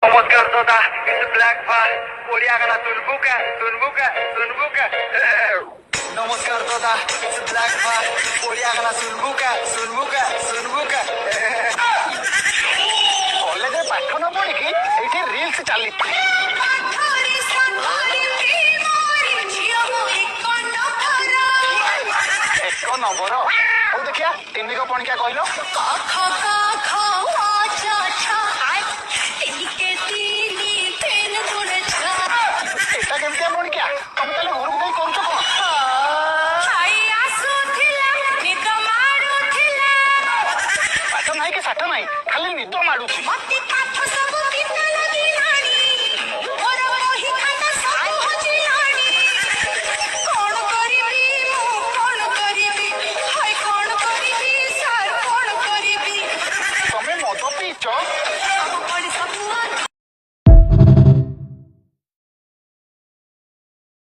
नमस्कार दादा it's black फार ओडिया गाना सुनबुका नमस्कार दादा इट्स ब्लैक फार ओडिया गाना सुनबुका कॉलेज में पाठ न पढ़ी ये रील्स चली एक नंबर देखिया 3 को पणिया कहल